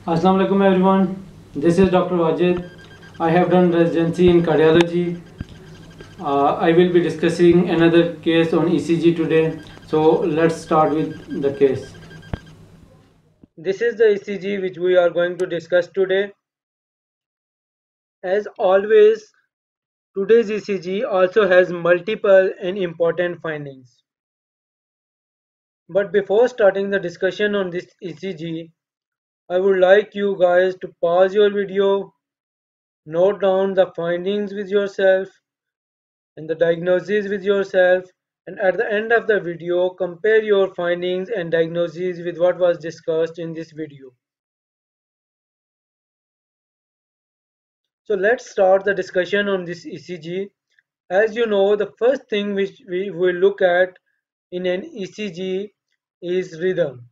Assalamu alaikum everyone. This is Dr. Wajid. I have done residency in cardiology. I will be discussing another case on ECG today. So let's start with the case. This is the ECG which we are going to discuss today. As always, today's ECG also has multiple and important findings. But before starting the discussion on this ECG, I would like you guys to pause your video, note down the findings with yourself and the diagnosis with yourself, and at the end of the video compare your findings and diagnoses with what was discussed in this video. So let's start the discussion on this ECG. As you know, the first thing which we will look at in an ECG is rhythm.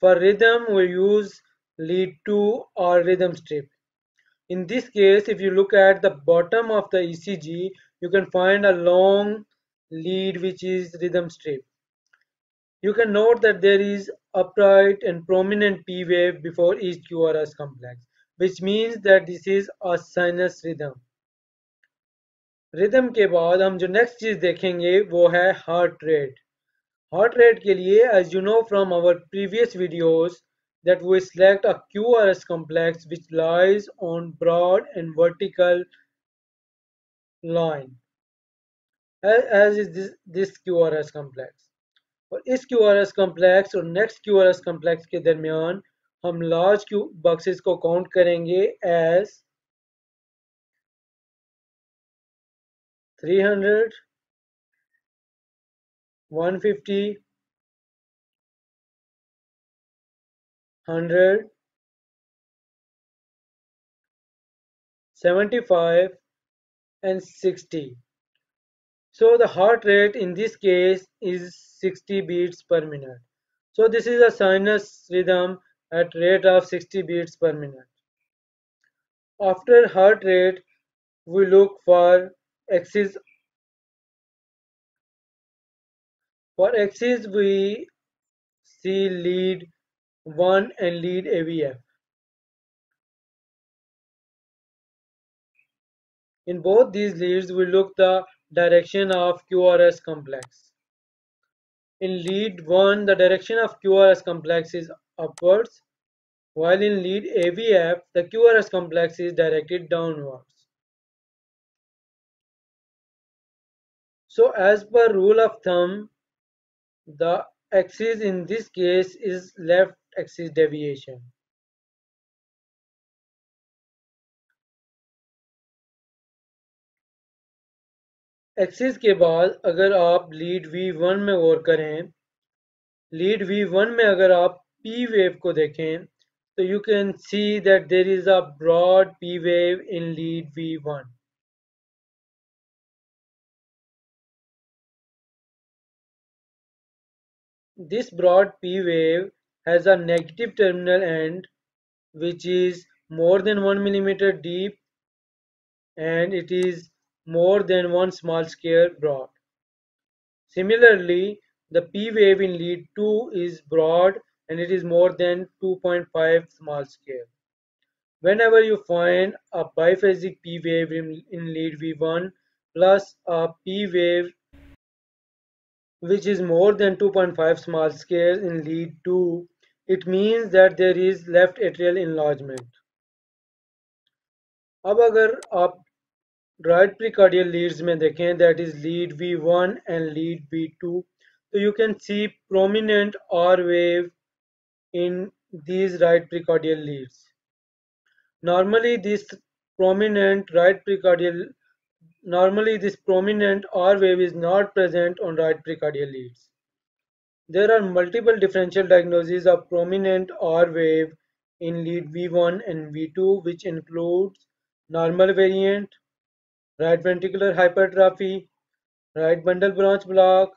For rhythm we use lead 2 or rhythm strip. In this case, if you look at the bottom of the ECG, you can find a long lead which is rhythm strip. You can note that there is upright and prominent P wave before each QRS complex, which means that this is a sinus rhythm. Rhythm के बाद हम जो next चीज देखेंगे वो है heart rate. Heart rate के लिए, as you know from our previous videos, that we select a QRS complex which lies on broad and vertical line, as is this QRS complex. और इस QRS complex और next QRS complex के दरमियान हम large Q boxes को count करेंगे as 300, 150, 100, 75 and 60. So the heart rate in this case is 60 beats per minute. So this is a sinus rhythm at rate of 60 beats per minute. After heart rate, we look for axis. For axis, we see lead 1 and lead AVF. In both these leads, we look the direction of QRS complex. In lead 1, the direction of QRS complex is upwards, while in lead AVF, the QRS complex is directed downwards. So as per rule of thumb, the axis in this case is left axis deviation. Axis के बाद अगर आप lead V1 में गौर करें, lead V1 में अगर आप P wave को देखें तो you can see that there is a broad P wave in lead V1. This broad P wave has a negative terminal end which is more than 1 millimeter deep and it is more than 1 small square broad. Similarly, the P wave in lead 2 is broad and it is more than 2.5 small square. Whenever you find a biphasic P wave in lead V1 plus a P wave which is more than 2.5 small scale in lead 2, it means that there is left atrial enlargement. अब अगर आप right प्रीकार्डियल Leeds में देखें, that is lead V1 and lead V2, so you can see prominent R wave in these right precordial leads. Normally this prominent R wave is not present on right precordial leads. There are multiple differential diagnoses of prominent R wave in lead V1 and V2, which includes normal variant, right ventricular hypertrophy, right bundle branch block,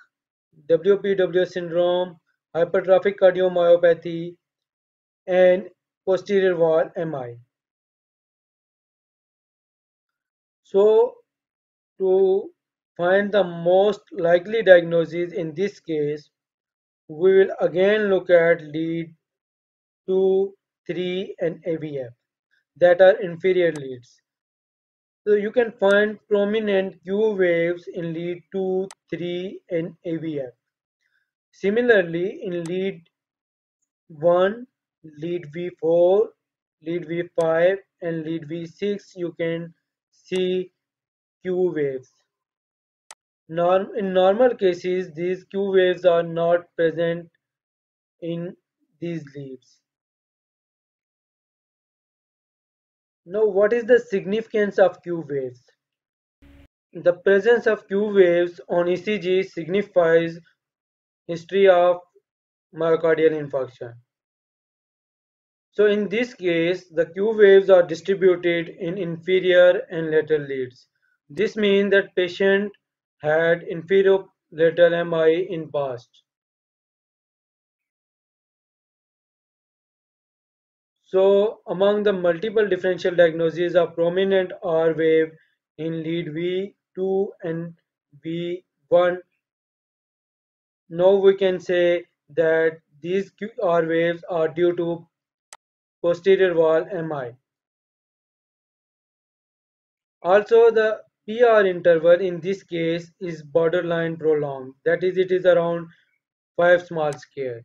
WPW syndrome, hypertrophic cardiomyopathy, and posterior wall MI. So, to find the most likely diagnosis in this case, we will again look at lead 2 3, and AVF that are inferior leads. So you can find prominent Q waves in lead 2, 3, and AVF. Similarly, in lead 1, lead V4, lead V5, and lead V6, you can see Q waves. In normal cases, these Q waves are not present in these leads. Now, what is the significance of Q waves? The presence of Q waves on ECG signifies history of myocardial infarction. So in this case, the Q waves are distributed in inferior and lateral leads. This means that patient had inferior lateral MI in past. So among the multiple differential diagnoses of prominent R wave in lead V2 and V1, now we can say that these R waves are due to posterior wall MI. Also, the PR interval in this case is borderline prolonged, that is, it is around 5 small square,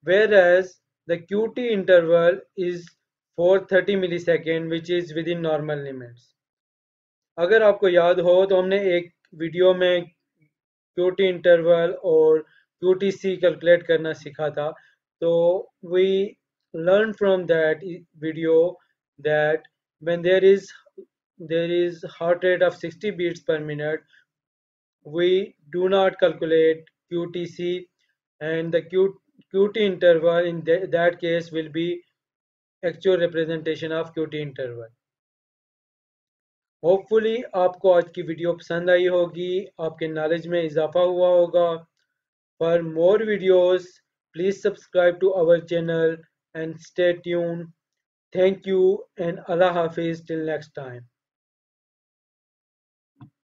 whereas the QT interval is 430 millisecond, which is within normal limits. अगर आपको याद हो तो हमने एक video में QT interval और QTC calculate करना सीखा था. तो we learn from that video that when there is heart rate of 60 beats per minute, we do not calculate QTC, and the QT interval in that case will be actual representation of QT interval. Hopefully आपको आज की video पसंद आई होगी, आपके knowledge में इजाफा हुआ होगा. For more videos please subscribe to our channel and stay tune. Thank you and अल्लाह हाफिज टिल नेक्स्ट टाइम.